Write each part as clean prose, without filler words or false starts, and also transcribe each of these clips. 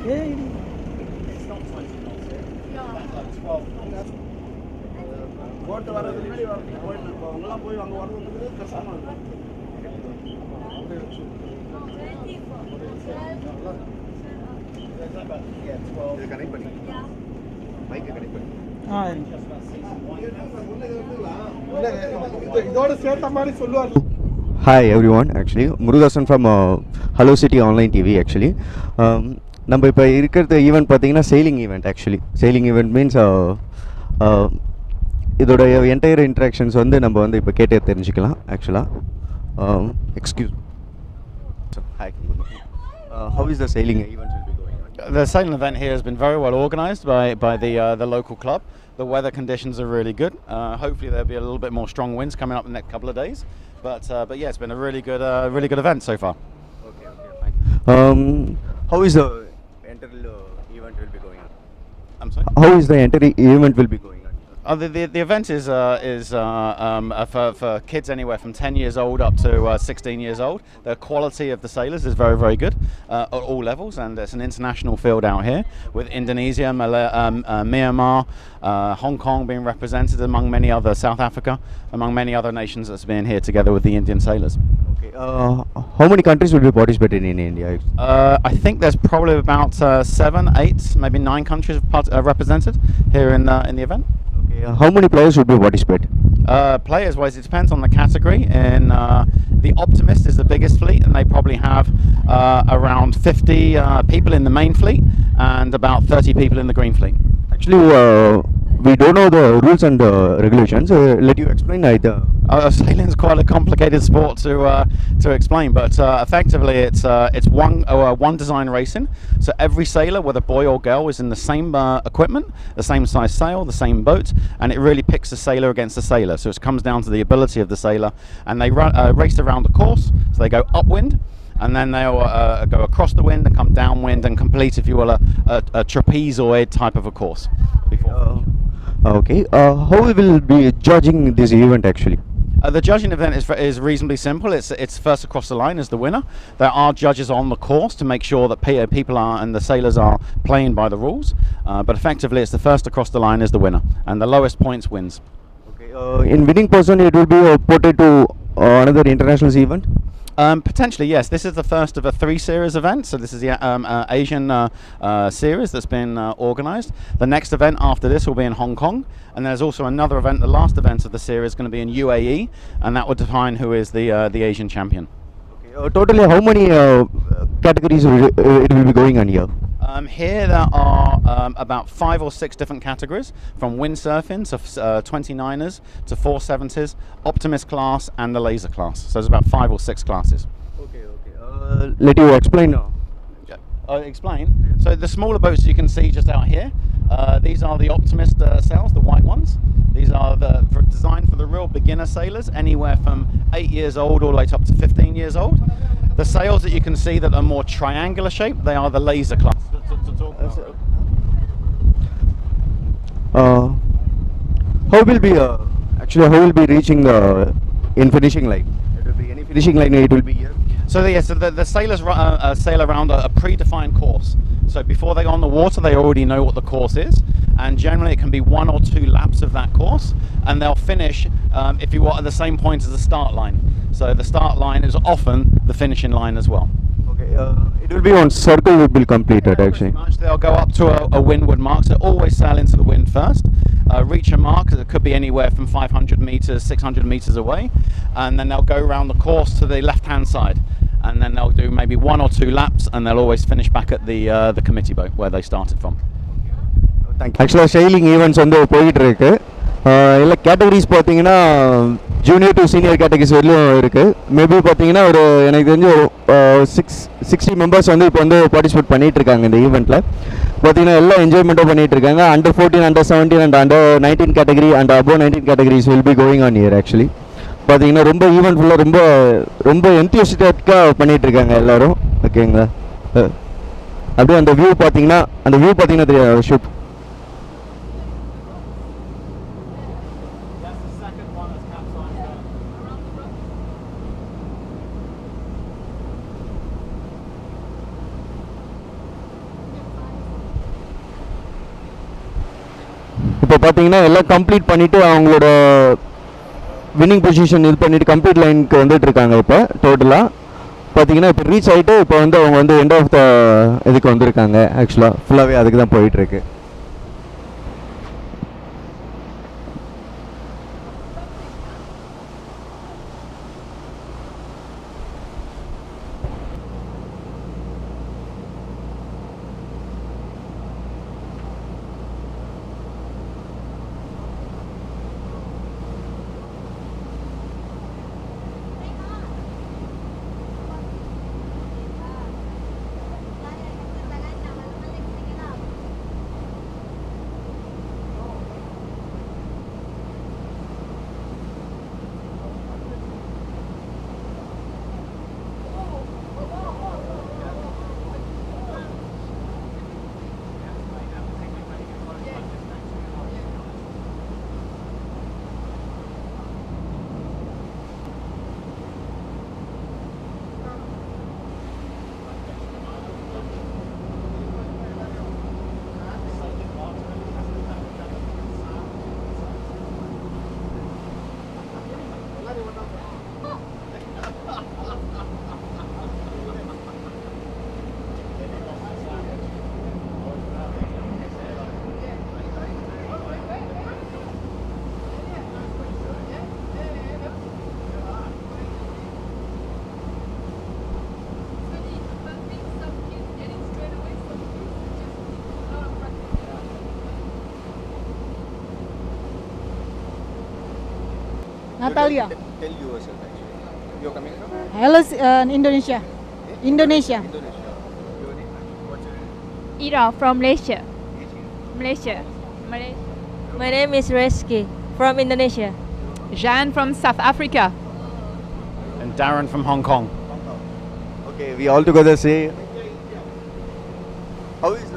It's not 20 knots here. That's like 12 knots. Hi everyone, actually Murudasan from Hello City Online TV actually. நம்ம இப்போ இருக்கிற event பார்த்தீங்கன்னா sailing event actually. Sailing event means இதோட entire interactions வந்து நம்ம வந்து இப்போ கேட்டே தெரிஞ்சுக்கலாம் ஆக்சுவலாக. Excuse hi. How is the sailing event will be going on? The sailing event here has been very well organised by the local club. The weather conditions are really good. Hopefully there'll be a little bit more strong winds coming up in the next couple of days. But yeah, it's been a really good event so far. Okay, fine. How is the entire event will be going on? I'm sorry? How is the entire event will be going on? The event is for kids anywhere from 10 years old up to 16 years old. The quality of the sailors is very, very good at all levels, and it's an international field out here with Indonesia, Myanmar, Hong Kong being represented among many other, South Africa, among many other nations that's been here together with the Indian sailors. Okay. How many countries will be participating in India? I think there's probably about 7, 8, maybe 9 countries represented here in the event. How many players would be participate? Players wise, it depends on the category. And the Optimist is the biggest fleet, and they probably have around 50 people in the main fleet and about 30 people in the green fleet. Actually, we don't know the rules and regulations. Let you explain either. Sailing is quite a complicated sport to explain, but effectively it's one design racing. So every sailor, whether boy or girl, is in the same equipment, the same size sail, the same boat, and it really picks the sailor against the sailor. So it comes down to the ability of the sailor, and they race around the course. So they go upwind, and then they'll go across the wind and come downwind and complete, if you will, a trapezoid type of a course. Okay. How we will be judging this event actually? The judging event is reasonably simple. It's first across the line as the winner. There are judges on the course to make sure that people are and the sailors are playing by the rules. But effectively, it's the first across the line is the winner, and the lowest points wins. Okay. In winning person, it will be ported to another international event. Potentially, yes. This is the first of a 3-series event. So this is the Asian series that's been organised. The next event after this will be in Hong Kong, and there's also another event. The last event of the series is going to be in UAE, and that will define who is the Asian champion. Okay. Totally, how many categories it will be going on here? Here there are about 5 or 6 different categories, from windsurfing to 29ers to 470s, Optimist class, and the laser class. So there's about 5 or 6 classes. Okay. Let you explain now. Explain. So the smaller boats you can see just out here, these are the Optimist sails, the white ones. These are designed for the real beginner sailors, anywhere from 8 years old all the way up to 15 years old. The sails that you can see that are more triangular shaped, they are the laser class. How will be reaching the finishing line? It will be any finishing line. It will be here. So the sailors sail around a predefined course. So before they go on the water, they already know what the course is, and generally it can be 1 or 2 laps of that course, and they'll finish, if you want, at the same point as the start line. So the start line is often the finishing line as well. Okay. It will be on circle will be completed actually. Much. They'll go up to a windward mark, so always sail into the wind first, reach a mark that could be anywhere from 500 meters, 600 meters away, and then they'll go around the course to the left-hand side, and then they'll do maybe 1 or 2 laps, and they'll always finish back at the committee boat where they started from. ஆக்சுவலாக ஷெயிலிங் events வந்து போயிட்டு இருக்கு. இல்லை categories பார்த்தீங்கன்னா junior to senior categories வரலையும் இருக்குது. Maybe பார்த்தீங்கன்னா ஒரு எனக்கு தெரிஞ்சு ஒரு 60 மெம்பர்ஸ் வந்து இப்போ வந்து பார்ட்டிசிபேட் பண்ணிகிட்டு இருக்காங்க இந்த ஈவெண்ட்டில். பார்த்தீங்கன்னா எல்லாம் என்ஜாய்மெண்ட்டாக பண்ணிகிட்டு இருக்காங்க. Under 14, Under 17 and Under 19 category and above 19 categories will be going on year actually. பார்த்தீங்கன்னா ரொம்ப ஈவெண்ட் ஃபுல்லாக ரொம்ப என்தியூசியாஸ்டிக்காக பண்ணிகிட்டு இருக்காங்க எல்லோரும். ஓகேங்களா? அப்படியே அந்த வியூ பார்த்தீங்கன்னா தெரியாது ஷூட். இப்போ பார்த்தீங்கன்னா எல்லாம் கம்ப்ளீட் பண்ணிவிட்டு அவங்களோட வின்னிங் பொசிஷன் இது பண்ணிவிட்டு கம்ப்ளீட் லைனுக்கு வந்துட்டு இருக்காங்க. இப்போ டோட்டலாக பார்த்தீங்கன்னா இப்போ ரீச் ஆகிட்டு இப்போ வந்து அவங்க வந்து எண்ட் ஆஃப் த இதுக்கு வந்திருக்காங்க. ஆக்சுவலாக ஃபுல்லாகவே அதுக்கு தான் போயிட்டுருக்கு. Natalia. Tell yourself actually. You're coming from? Hello, Indonesia. Indonesia. Your name? What's your name? Ira from Malaysia. Malaysia. My name is Reski from Indonesia. Jeanne from South Africa. And Darren from Hong Kong. Okay, we all together say. How is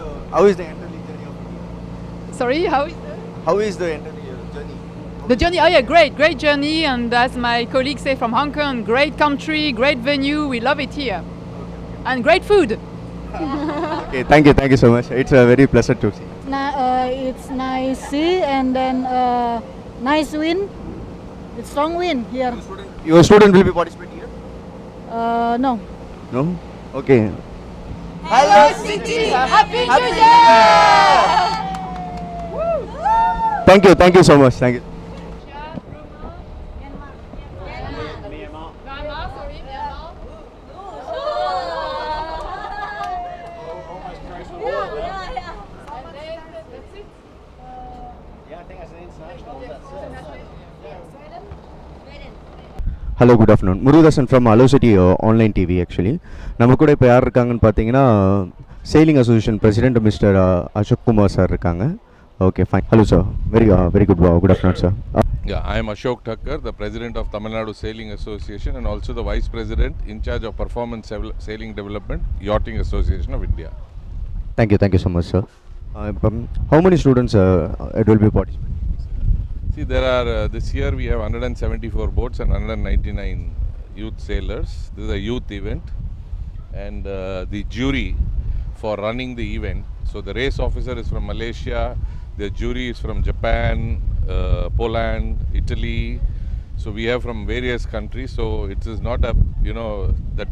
the entry journey of India? Sorry, how is How is the entry journey? the journey? Oh yeah, great journey, and as my colleagues say from Hong Kong, great country, great venue. We love it here, and great food. Okay, thank you so much. It's very pleasant to see. It's nice sea and then nice wind. It's strong wind here. Your student will be participating here? No. No? Okay. Hello City, Happy New Year! Thank you so much. Thank you. Myanmar, sorry, Myanmar. And then that's it. Yeah, I think that's an international. That's it. Hello good afternoon. Murugadasan from அலோ city online TV. Actually நம்ம கூட இப்போ யார் இருக்காங்கன்னு பார்த்தீங்கன்னா sailing association president mister Ashok Kumar sir இருக்காங்க. Okay fine. Hello sir, very good afternoon sir. Yeah, I am Ashok Thakkar, the president of Tamil Nadu Sailing Association and also the vice president in charge of performance sailing development, Yachting Association of India. Thank you so much, sir. How many students it will be participating? See, there are this year we have 174 boats and 199 youth sailors. This is a youth event, and the jury for running the event. So the race officer is from Malaysia, the jury is from Japan, Poland, Italy. So we have from various countries. So it is not that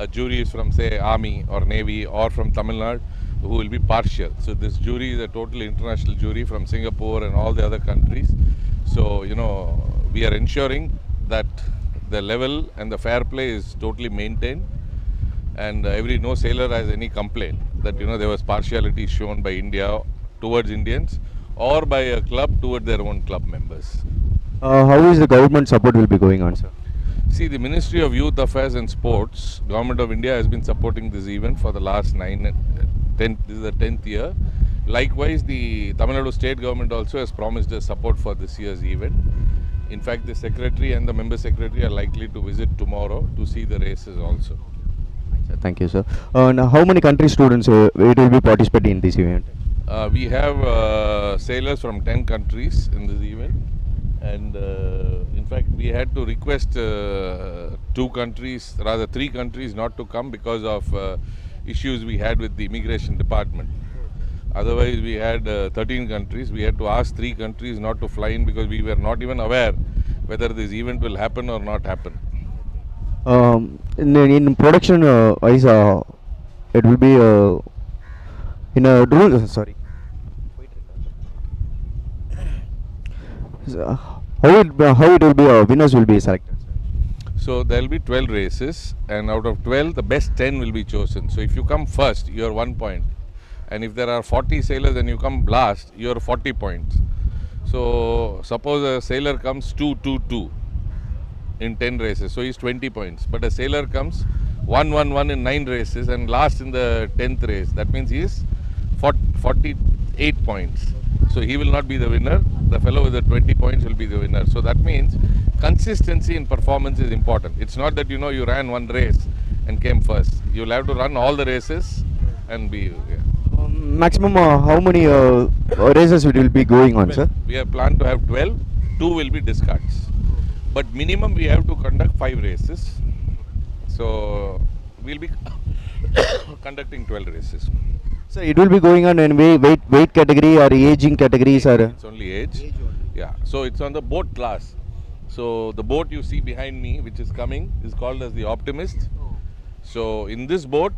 a jury is from say Army or Navy or from Tamil Nadu who will be partial. So this jury is a total international jury from Singapore and all the other countries. So we are ensuring that the level and the fair play is totally maintained, and no sailor has any complaint that there was partiality shown by India towards Indians or by a club towards their own club members. How is the government support will be going on, sir? See, the Ministry of Youth Affairs and Sports, Government of India has been supporting this event for the last 10th, this is the 10th year. Likewise, the Tamil Nadu state government also has promised us support for this year's event. In fact, the secretary and the member secretary are likely to visit tomorrow to see the races also. Thank you, sir. Now how many country students it will be participating in this event? We have sailors from 10 countries in this event, and in fact we had to request 3 countries not to come because of issues we had with the immigration department. Otherwise we had 13 countries. We had to ask 3 countries not to fly in because we were not even aware whether this event will happen or not happen. In production wise, it will be in a dual. Sorry. How it will be winners will be selected? So there will be 12 races, and out of 12 the best 10 will be chosen. So if you come first, you are 1 point, and if there are 40 sailors and you come last, you are 40 points. So suppose a sailor comes 2-2-2 in 10 races, so he's 20 points. But a sailor comes 1-1-1 in 9 races and last in the 10th race, that means he is 48 points. So he will not be the winner. The fellow with the 20 points will be the winner. So that means consistency in performance is important. It's not that you ran one race and came first. You'll have to run all the races and be. Maximum how many races it will be going on, sir? We have planned to have 12. 2 will be discards. But minimum we have to conduct 5 races. So we'll be conducting 12 races. So it will be going on in weight category or aging categories, or it's only age. Yeah. So it's on the boat class. So the boat you see behind me, which is coming, is called as the Optimist. So in this boat,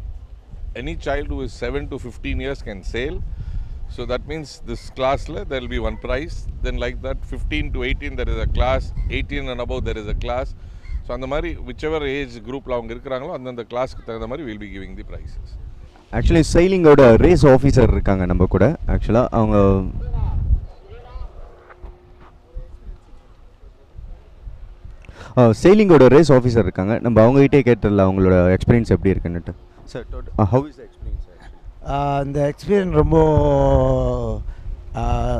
any child who is 7 to 15 years can sail. So that means this class there will be one prize. Then like that, 15 to 18 there is a class. 18 and above there is a class. So அந்த மாதிரி whichever age groupல அவங்க இருக்காங்களோ அந்த கிளாஸ்க்கு தகுந்த மாதிரி we'll be giving the prizes. Actually சைலிங்கோட race officer இருக்காங்க நம்ம கூட. ஆக்சுவலாக அவங்க சைலிங்கோட ரேஸ் ஆஃபீஸர் இருக்காங்க. நம்ம அவங்ககிட்டே கேட்டுடல அவங்களோட எக்ஸ்பீரியன்ஸ் எப்படி இருக்குன்னுட்டு. Sir, how is the experience? இந்த எக்ஸ்பீரியன்ஸ்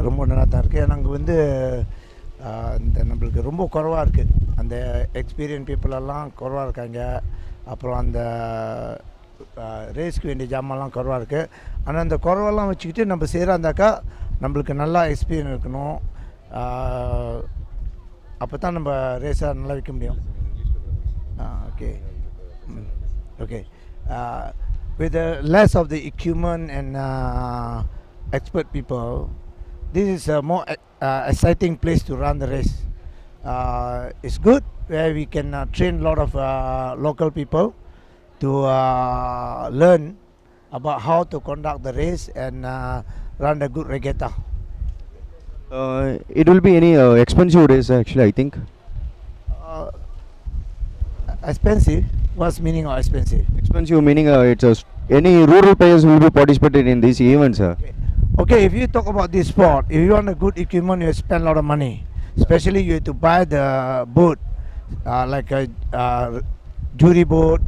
ரொம்ப நல்லா தான் இருக்குது. நாங்கள் இந்த நம்மளுக்கு ரொம்ப குறைவாக இருக்குது. அந்த எக்ஸ்பீரியன்ஸ் பீப்புளெல்லாம் குறைவாக இருக்காங்க. அப்புறம் அந்த ரேஸ்க்கு வேண்டிய ஜாமான்லாம் குறைவாக இருக்குது. ஆனால் அந்த குறைவெல்லாம் வச்சுக்கிட்டு நம்ம செய்கிறாந்தாக்கா நம்மளுக்கு நல்லா எக்ஸ்பீரியன்ஸ் இருக்கணும். அப்போ தான் நம்ம ரேஸாக நல்லா வைக்க முடியும். Okay with the less of the equipment and expert people, this is a more exciting place to run the race. It's good where we can train a lot of local people to learn about how to conduct the race and run a good regatta. It will be any expensive race actually, I think. Expensive? What's meaning of expensive? Expensive meaning any rural players will be participated in these events. Okay, if you talk about this sport, if you want a good equipment, you spend a lot of money. Especially you have to buy the boat, like a jury boat,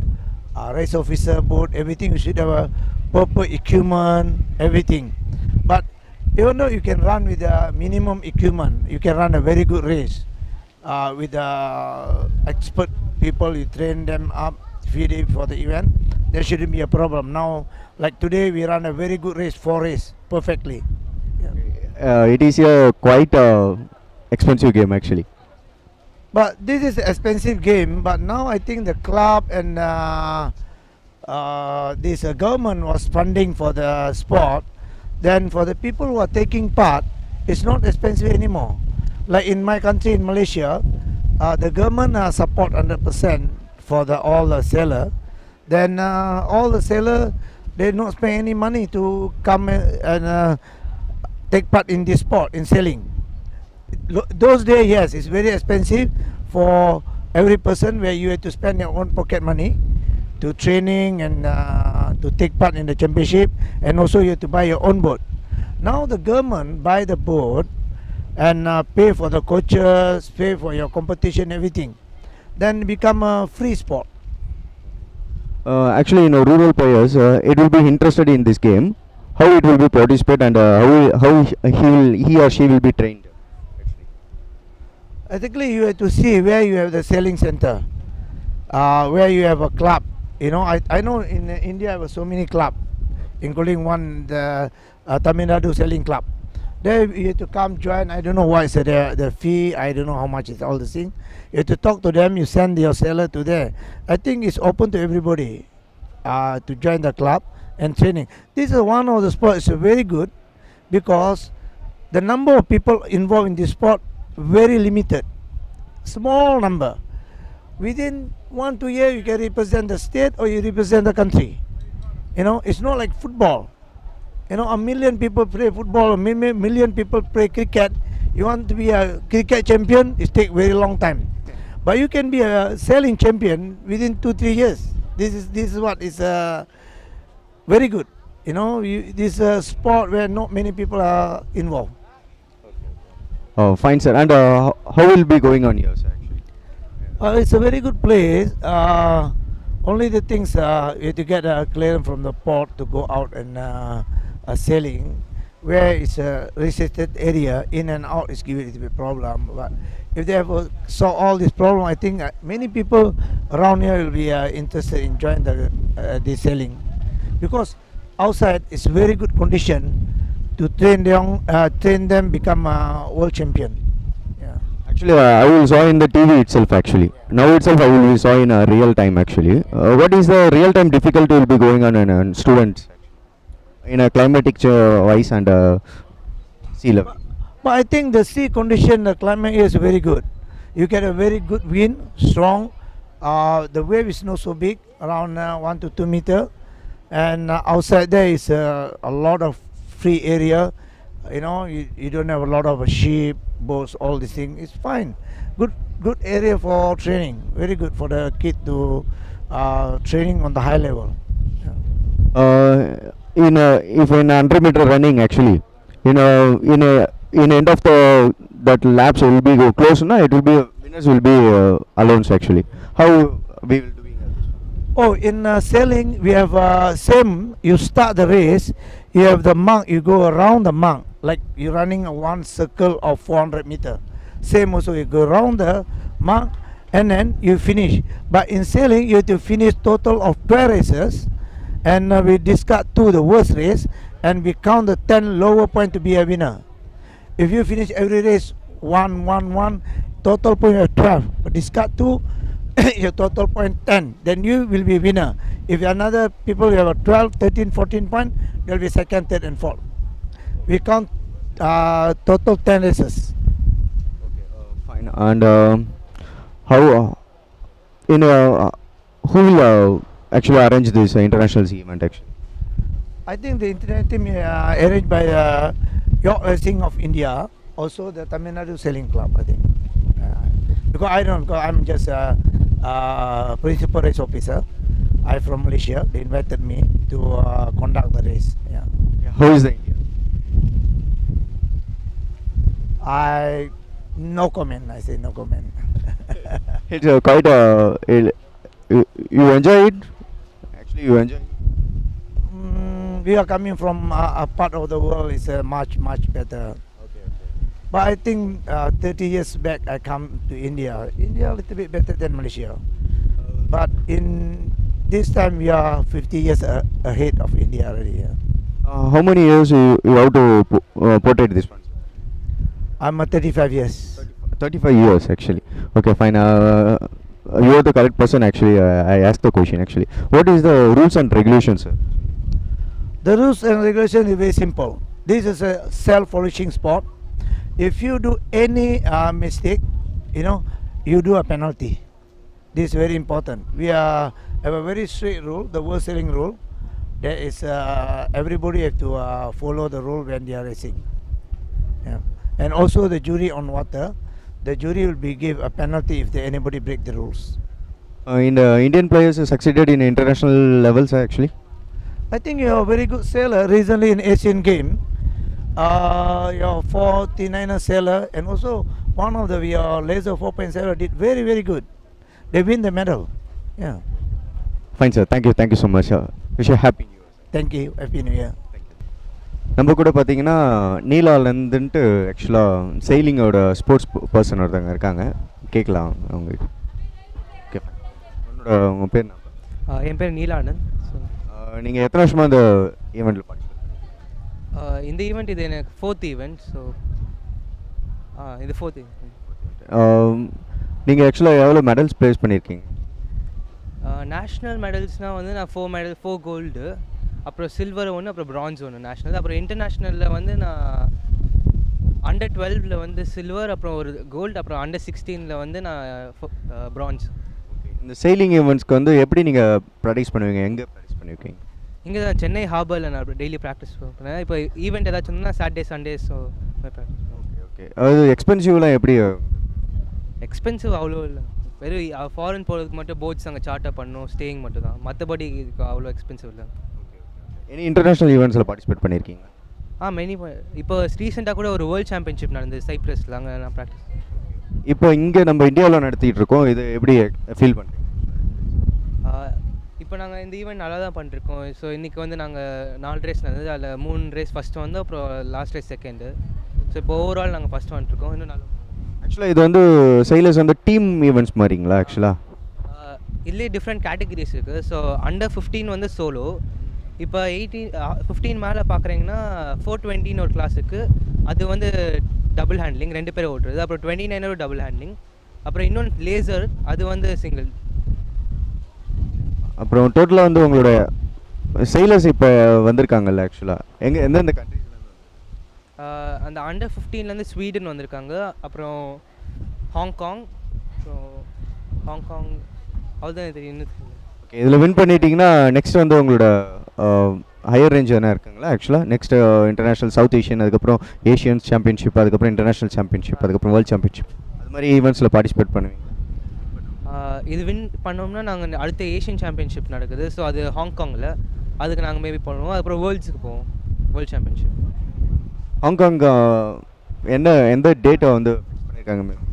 race officer boat, everything. You should have a proper equipment, everything. But even though you can run with the minimum equipment, you can run a very good race with expert people. You train them up, feed it for the event. There shouldn't be a problem. Now, like today, we run a very good race, 4 race, perfectly. Yeah. It is a quite expensive game actually. But this is an expensive game. But now I think the club and this government was funding for the sport. Then for the people who are taking part, it's not expensive anymore. Like in my country, in Malaysia, the government support 100% for all the seller. Then all the seller, they don't spend any money to come and take part in this sport, in selling. Those days, yes, it's very expensive for every person, where you have to spend your own pocket money to training and to take part in the championship, and also you have to buy your own boat. Now the government buy the boat and pay for the coaches, pay for your competition, everything. Then become a free sport. Actually, rural players, it will be interested in this game. How it will be participate and how he or she will be trained. Ethically, you have to see where you have the selling center, where you have a club. I know in India I have so many clubs, including one, the Tamil Nadu selling club. There you have to come join. I don't know what is the fee. I don't know how much is all the thing. You have to talk to them. You send your seller to there. I think it's open to everybody to join the club and training. This is one of the sports. It's very good because the number of people involved in this sport very limited, small number. Within 1-2 years, you can represent the state or you represent the country. It's not like football. 1 million people play football, a million people play cricket. You want to be a cricket champion, it takes very long time. But you can be a sailing champion within 2-3 years. This is what is very good. This is a sport where not many people are involved. Oh, fine, sir. And how will be going on here, sir? Actually, it's a very good place. Only the things you have to get a clearance from the port to go out and sailing. Where it's a restricted area, in and out is giving it a problem. But if they have solved all this problem, I think many people around here will be interested in joining the sailing, because outside it's very good condition to train them become a world champion. Yeah. Actually, I will saw in the TV itself. Actually, now itself I will saw in real time. Actually, what is the real time difficulty will be going on in students in a climatic wise and sea level? But I think the sea condition, the climate is very good. You get a very good wind, strong. The wave is not so big, around 1 to 2 meter, and outside there is a lot of free area. You don't have a lot of sheep, boats, all these things. It's fine. Good area for training. Very good for the kid to training on the high level. Yeah. If in 100 meter running, actually, in end of that laps will be close. No, it will be winners will be allowance actually. How we will doing this? Oh, in sailing we have same. You start the race. You have the mark. You go around the mark, like you're running one circle of 400 meter. Same also, you go around the mark and then you finish. But in sailing, you have to finish total of 12 races, and we discard 2 the worst race, and we count the 10 lower point to be a winner. If you finish every race 1, 1, 1, total point of 12, but discard 2, your total point 10, then you will be winner. If another people have a 12, 13, 14 point, they'll be second, third and fourth. We count total 10 races. Okay, fine. And How in who will actually arrange this international event actually? I think the internet team arranged by Yacht Racing of India, also the Tamil Nadu Sailing Club, I think. Because I don't, because I'm just a principal race officer. I'm from Malaysia. They invited me to conduct the race. Yeah. How is the India? No comment. I say no comment. It's quite you enjoy it? Actually, you enjoy it? We are coming from a part of the world is much better. Okay. But I think 30 years back I come to India. India a little bit better than Malaysia. But in this time we are 50 years ahead of India already. Yeah. How many years you have to portray this one? I'm 35 years. 35 years actually. Okay, fine. You are the correct person actually. I asked the question actually. What is the rules and regulations, sir? The rules and regulations is very simple. This is a self-polishing sport. If you do any mistake, you do a penalty. This is very important. We have a very strict rule, the world sailing rule. That is everybody have to follow the rule when they are racing. Yeah. And also the jury on water. The jury will give a penalty if anybody break the rules. In the Indian players succeeded in international levels actually. I think you're a very good sailor. Recently in Asian Game, your 49er sailor and also one of your laser 4.7 did very good. They win the medal. Yeah. Fine sir. Thank you so much. Wish you a happy new year. Thank you. Happy New Year. நம்ம கூட பார்த்தீங்கன்னா நீலாலேருந்துன்ட்டு ஆக்சுவலாக செயிலிங்கோட sports person ஒருத்தவங்க இருக்காங்க, கேட்கலாம் அவங்ககிட்ட. Okay, உங்கள் பேர் என்ன? என் பேர் நீலானந்த். ஸோ நீங்கள் எத்தனை வருஷமாக இந்த ஈவெண்ட்டில் பார்ட்டிசிபேட்? இந்த ஈவெண்ட் இது எனக்கு 4th ஈவெண்ட். ஸோ இது 4th ஈவெண்ட். நீங்கள் ஆக்சுவலாக எவ்வளோ மெடல்ஸ் ப்ளேஸ் பண்ணியிருக்கீங்க? நேஷ்னல் மெடல்ஸ்னால் வந்து நான் 4 கோல்டு, அப்புறம் சில்வர் ஒன்று, அப்புறம் பிரான்ஸ் ஒன்று நேஷ்னல். அப்புறம் இன்டர்நேஷ்னலில் வந்து நான் அண்டர் 12ல் வந்து சில்வர், அப்புறம் ஒரு கோல்டு, அப்புறம் அண்டர் 16ல் வந்து நான் பிரான்ஸ். இந்த செயிலிங் ஈவெண்ட்ஸ்க்கு வந்து எப்படி நீங்கள் ப்ராக்டிஸ் பண்ணுவீங்க? எங்கே ப்ராக்டிஸ் பண்ணியிருக்கீங்க? இங்கே தான் சென்னை ஹார்பரில் நான் டெய்லி ப்ராக்டிஸ் பண்ணுவேன். இப்போ ஈவெண்ட் ஏதாச்சும் இருந்தால் Saturday Sundays so practice. Okay, அது எக்ஸ்பென்சிவ்லாம் எப்படி? எக்ஸ்பென்சிவ் அவ்வளோ இல்லை, வெறும் ஃபாரின் போகிறதுக்கு மட்டும் போட்ஸ் அங்கே சார்ட்டர் பண்ணணும், ஸ்டேயிங் மட்டும் தான், மற்றபடி அவ்வளோ எக்ஸ்பென்சிவ் இல்லை. எனி இன்டர்நேஷ்னல் ஈவெண்ட்ஸில் பார்ட்டிசிபேட் பண்ணியிருக்கீங்க? மெனி. இப்போ ரீசெண்டாக கூட ஒரு வேர்ல்டு சாம்பியன்ஷிப் நடந்தது சைப்ரஸில், அங்கே நான் ப்ராக்டிஸ். இப்போ இங்கே நம்ம இந்தியாவில் நடத்திட்டு இருக்கோம், இது எப்படி ஃபீல் பண்ணுறீங்க? இப்போ நாங்கள் இந்த ஈவெண்ட் நல்லா தான் பண்ணிருக்கோம். ஸோ இன்றைக்கி வந்து நாங்கள் 4 ரேஸ் நடந்தது, அதில் 3 ரேஸ் ஃபஸ்ட்டு வந்து, அப்புறம் லாஸ்ட் ரேஸ் செகண்டு. ஸோ இப்போ ஓவரால் நாங்கள் ஃபஸ்ட் வந்துருக்கோம். இன்னும் நல்லா. ஆக்சுவலாக இது வந்து சைலர்ஸ் வந்து டீம் ஈவெண்ட்ஸ் மாதிரிங்களா? ஆக்சுவலாக இதுலேயே டிஃப்ரெண்ட் கேட்டகரிஸ் இருக்குது. ஸோ அண்டர் 15 வந்து சோலோ. இப்போ 15 மேலே பார்க்குறீங்கன்னா 420 ஒரு கிளாஸ் இருக்குது, அது வந்து டபுள் ஹேண்ட்லிங், 2 பேர் ஓட்டுறது. அப்புறம் 29 ஒரு டபுள் ஹேண்ட்லிங், அப்புறம் இன்னொன்று லேசர், அது வந்து சிங்கிள். அப்புறம் டோட்டலாக வந்து உங்களோட சைலர்ஸ் இப்போ வந்திருக்காங்கல்ல, ஆக்சுவலாக எந்தெந்த கண்ட்ரிஸ்லேருந்து? அந்த அண்டர் 15லேருந்து ஸ்வீடன் வந்திருக்காங்க, அப்புறம் ஹாங்காங். ஸோ ஹாங்காங் அவ்வளோதான் தெரியும். ஓகே, இதில் வின் பண்ணிட்டீங்கன்னா நெக்ஸ்ட் வந்து உங்களோட ஹையர் ரேஞ்ச் என்ன இருக்குங்களா? ஆக்சுவலாக நெக்ஸ்ட் இன்டர்நேஷ்னல் சவுத் ஏஷியன், அதுக்கப்புறம் ஏஷியன்ஸ் சாம்பியன்ஷிப், அதுக்கப்புறம் இன்டர்நேஷ்னல் சாம்பியன்ஷிப், அதுக்கப்புறம் வேர்ல்டு சாம்பியன்ஷிப், அது மாதிரி ஈவெண்ட்ஸில் பார்ட்டிசிபேட் பண்ணுவீங்க? இது வின் பண்ணோம்னா நாங்கள் அடுத்த ஏஷியன் சாம்பியன்ஷிப் நடக்குது, ஸோ அது ஹாங்காங்கில், அதுக்கு நாங்கள் மேபி பண்ணுவோம். அதுக்கப்புறம் வேர்ல்ட்ஸுக்கு போவோம், வேர்ல்டு சாம்பியன்ஷிப். ஹாங்காங் எந்த டேட்டை வந்து ஃபிக்ஸ் பண்ணியிருக்காங்க மேம்?